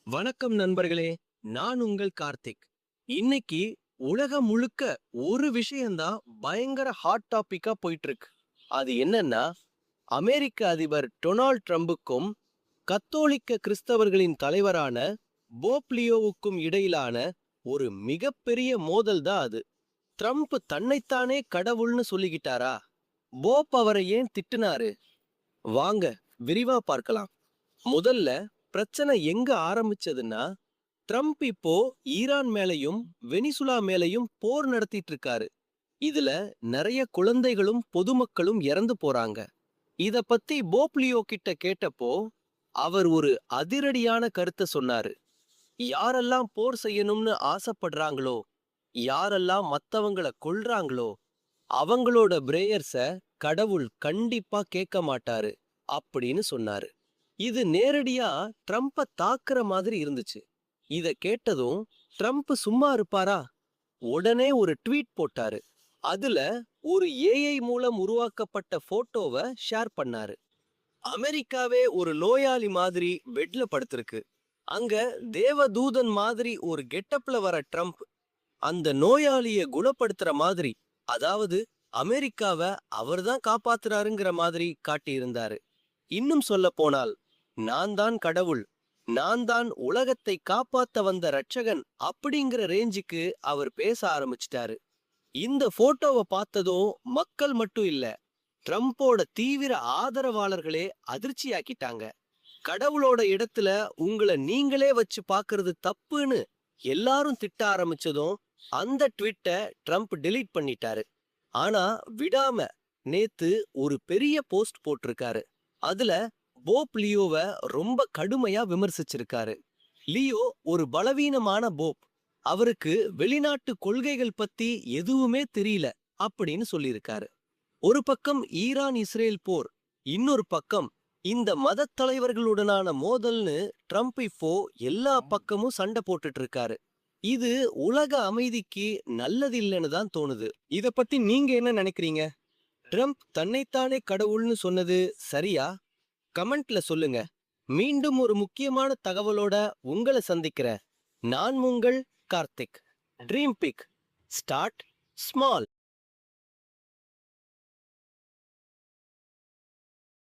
வணக்கம் நண்பர்களே. நான் உங்கள் கார்த்திக். இன்னைக்கு உலகம் முழுக்க ஒரு விஷயம்தான் பயங்கர ஹாட் டாபிக்கா போயிட்டு இருக்கு. அது என்னன்னா, அமெரிக்க அதிபர் டொனால்ட் ட்ரம்புக்கும் கத்தோலிக்க கிறிஸ்தவர்களின் தலைவரான போப் லியோவுக்கும் இடையிலான ஒரு மிகப்பெரிய மோதல் தான் அது. ட்ரம்ப் தன்னைத்தானே கடவுள்னு சொல்லிக்கிட்டாரா? போப் அவரை ஏன் திட்டுனாரு? வாங்க விரிவா பார்க்கலாம். முதல்ல பிரச்சனை எங்க ஆரம்பிச்சதுன்னா, ட்ரம்ப் இப்போ ஈரான் மேலையும் வெனிசுலா மேலையும் போர் நடத்திட்டு இருக்காரு. இதுல நிறைய குழந்தைகளும் பொதுமக்களும் இறந்து போறாங்க. இத பத்தி போப்லியோ கிட்ட கேட்டப்போ அவர் ஒரு அதிரடியான கருத்தை சொன்னாரு. யாரெல்லாம் போர் செய்யணும்னு ஆசைப்படுறாங்களோ, யாரெல்லாம் மத்தவங்கள கொல்றாங்களோ, அவங்களோட பிரேயர்ஸ கடவுள் கண்டிப்பா கேட்க மாட்டாரு அப்படின்னு சொன்னாரு. இது நேரடியா ட்ரம்ப தாக்குற மாதிரி இருந்துச்சு. இத கேட்டதும் ட்ரம்ப் சும்மா இருப்பாரா? உடனே ஒரு ட்வீட் போட்டாரு. அதுல ஒரு ஏஐ மூலம் உருவாக்கப்பட்ட போட்டோவ ஷேர் பண்ணாரு. அமெரிக்காவே ஒரு நோயாளி மாதிரி பெட்ல படுத்திருக்கு. அங்க தேவதூதன் மாதிரி ஒரு கெட்டப்ல வர ட்ரம்ப் அந்த நோயாளிய குணப்படுத்துற மாதிரி, அதாவது அமெரிக்காவ அவர்தான் காப்பாத்துறாருங்கிற மாதிரி காட்டியிருந்தாரு. இன்னும் சொல்ல போனால், நான் தான் கடவுள், நான் தான் உலகத்தை காப்பாத்த வந்த ரட்சகன் அப்படிங்கிற ரேஞ்சுக்கு அவர் பேச ஆரம்பிச்சிட்டாரு. இந்த போட்டோவை பார்த்ததும் மக்கள் மட்டும் இல்ல, ட்ரம்போட தீவிர ஆதரவாளர்களே அதிர்ச்சியாக்கிட்டாங்க. கடவுளோட இடத்துல உங்களை நீங்களே வச்சு பாக்குறது தப்புன்னு எல்லாரும் திட்ட ஆரம்பிச்சதும் அந்த ட்வீட்டை ட்ரம்ப் டெலீட் பண்ணிட்டாரு. ஆனா விடாம நேத்து ஒரு பெரிய போஸ்ட் போட்டிருக்காரு. அதுல போப் லியோவை ரொம்ப கடுமையா விமர்சிச்சிருக்காரு. லியோ ஒரு பலவீனமான போப், அவருக்கு வெளிநாட்டு கொள்கைகள் பத்தி எதுவுமே தெரியல அப்படின்னு சொல்லியிருக்காரு. ஒரு பக்கம் ஈரான் இஸ்ரேல் போர், இன்னொரு பக்கம் இந்த மத தலைவர்களுடனான மோதல்னு ட்ரம்ப் இப்போ எல்லா பக்கமும் சண்டை போட்டுட்டு இருக்காரு. இது உலக அமைதிக்கு நல்லது இல்லைன்னு தான் தோணுது. இத பத்தி நீங்க என்ன நினைக்கிறீங்க? ட்ரம்ப் தன்னைத்தானே கடவுள்னு சொன்னது சரியா? கமெண்ட்ல சொல்லுங்க. மீண்டும் ஒரு முக்கியமான தகவலோட உங்களை சந்திக்கிறேன். நான் உங்கள் Karthik. Dream big. Start small.